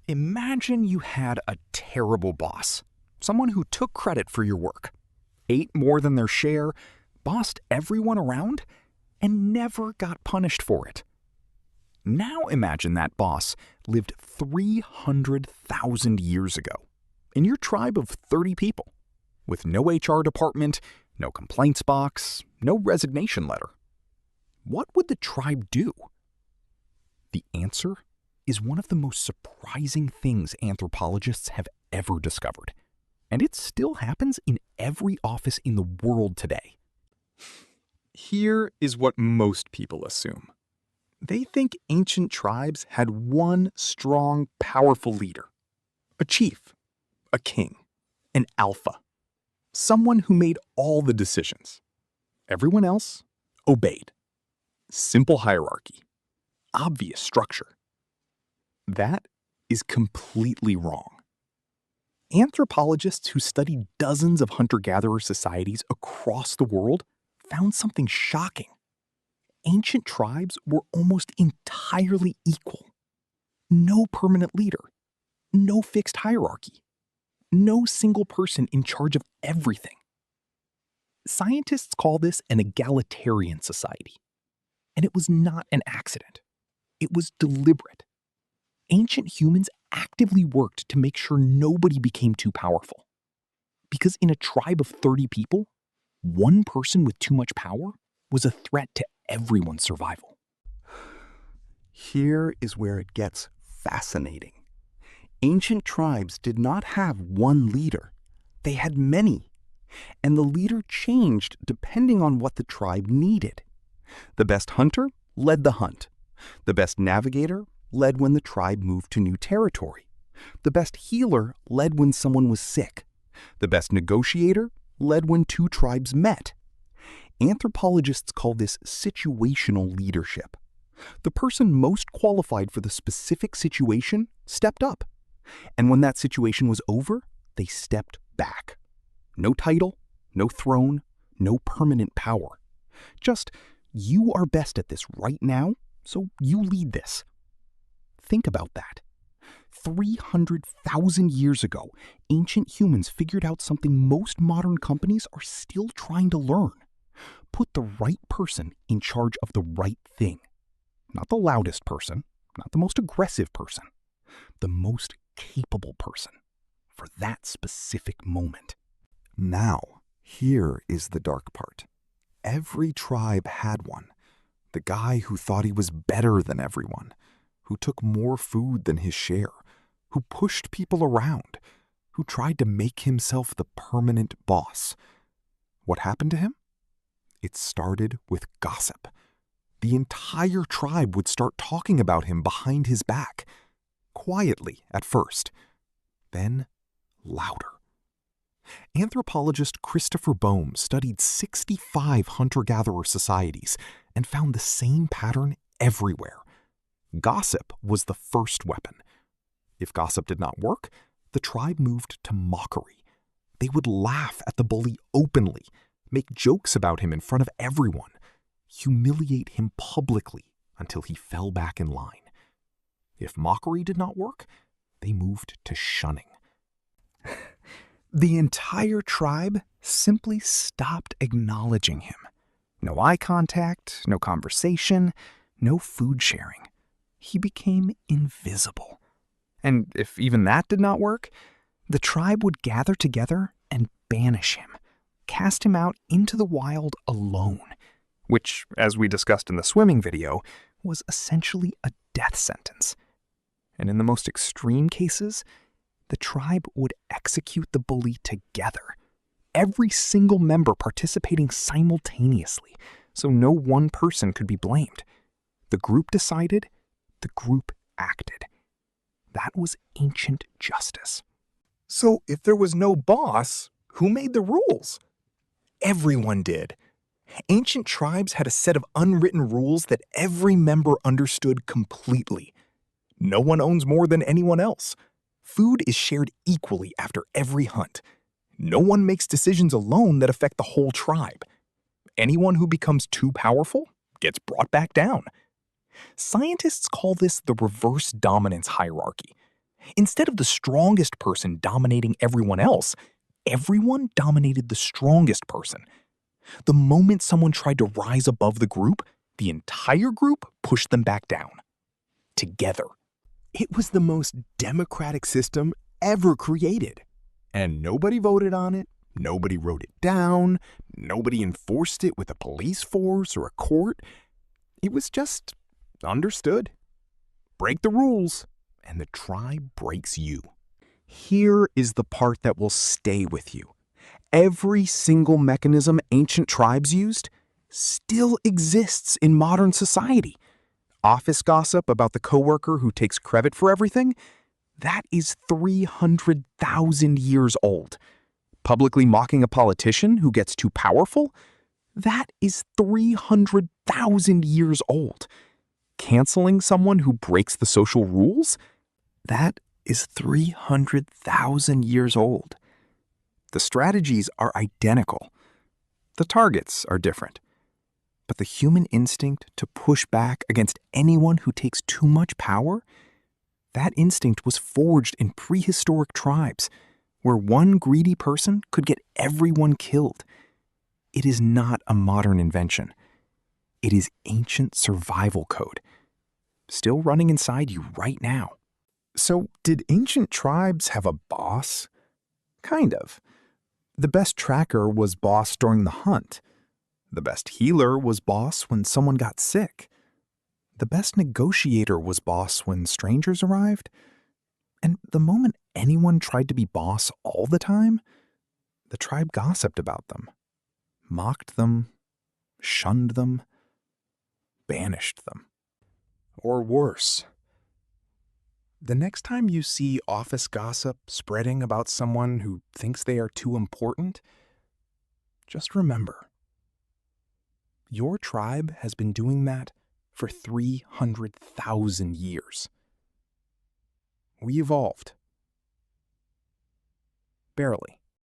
Imagine you had a terrible boss, someone who took credit for your work, ate more than their share, bossed everyone around, and never got punished for it. Now imagine that boss lived 300,000 years ago in your tribe of 30 people, with no HR department, no complaints box, no resignation letter. What would the tribe do? The answer is one of the most surprising things anthropologists have ever discovered, and it still happens in every office in the world today. Here is what most people assume. They think ancient tribes had one strong, powerful leader. A chief, a king, an alpha. Someone who made all the decisions. Everyone else obeyed. Simple hierarchy. Obvious structure. That is completely wrong. Anthropologists who studied dozens of hunter-gatherer societies across the world found something shocking. Ancient tribes were almost entirely equal. No permanent leader. No fixed hierarchy. No single person in charge of everything. Scientists call this an egalitarian society. And it was not an accident. It was deliberate. Ancient humans actively worked to make sure nobody became too powerful. Because in a tribe of 30 people, one person with too much power was a threat to everyone's survival. Here is where it gets fascinating. Ancient tribes did not have one leader. They had many. And the leader changed depending on what the tribe needed. The best hunter led the hunt. The best navigator led when the tribe moved to new territory. The best healer led when someone was sick. The best negotiator led when two tribes met. Anthropologists call this situational leadership. The person most qualified for the specific situation stepped up. And when that situation was over, they stepped back. No title, no throne, no permanent power. Just, you are best at this right now, so you lead this. Think about that. 300,000 years ago, ancient humans figured out something most modern companies are still trying to learn. Put the right person in charge of the right thing. Not the loudest person, not the most aggressive person, the most capable person for that specific moment. Now, here is the dark part. Every tribe had one. The guy who thought he was better than everyone, who took more food than his share, who pushed people around, who tried to make himself the permanent boss. What happened to him? It started with gossip. The entire tribe would start talking about him behind his back, quietly at first, then louder. Anthropologist Christopher Boehm studied 65 hunter-gatherer societies and found the same pattern everywhere. Gossip was the first weapon. If gossip did not work, the tribe moved to mockery. They would laugh at the bully openly, make jokes about him in front of everyone, humiliate him publicly until he fell back in line. If mockery did not work, they moved to shunning. The entire tribe simply stopped acknowledging him. No eye contact, no conversation, no food sharing. He became invisible. And if even that did not work, the tribe would gather together and banish him, cast him out into the wild alone, which, as we discussed in the swimming video, was essentially a death sentence. And in the most extreme cases, the tribe would execute the bully together, every single member participating simultaneously, so no one person could be blamed. The group decided, the group acted. That was ancient justice. So if there was no boss, who made the rules? Everyone did. Ancient tribes had a set of unwritten rules that every member understood completely. No one owns more than anyone else. Food is shared equally after every hunt. No one makes decisions alone that affect the whole tribe. Anyone who becomes too powerful gets brought back down. Scientists call this the reverse dominance hierarchy. Instead of the strongest person dominating everyone else, everyone dominated the strongest person. The moment someone tried to rise above the group, the entire group pushed them back down. Together. It was the most democratic system ever created. And nobody voted on it, nobody wrote it down, nobody enforced it with a police force or a court. It was just understood. Break the rules, and the tribe breaks you. Here is the part that will stay with you. Every single mechanism ancient tribes used still exists in modern society. Office gossip about the coworker who takes credit for everything? That is 300,000 years old. Publicly mocking a politician who gets too powerful? That is 300,000 years old. Canceling someone who breaks the social rules? That is 300,000 years old. The strategies are identical. The targets are different. But the human instinct to push back against anyone who takes too much power? That instinct was forged in prehistoric tribes, where one greedy person could get everyone killed. It is not a modern invention. It is ancient survival code, still running inside you right now. So, did ancient tribes have a boss? Kind of. The best tracker was boss during the hunt. The best healer was boss when someone got sick. The best negotiator was boss when strangers arrived. And the moment anyone tried to be boss all the time, the tribe gossiped about them, mocked them, shunned them, banished them. Or worse. The next time you see office gossip spreading about someone who thinks they are too important, just remember, your tribe has been doing that for 300,000 years. We evolved. Barely.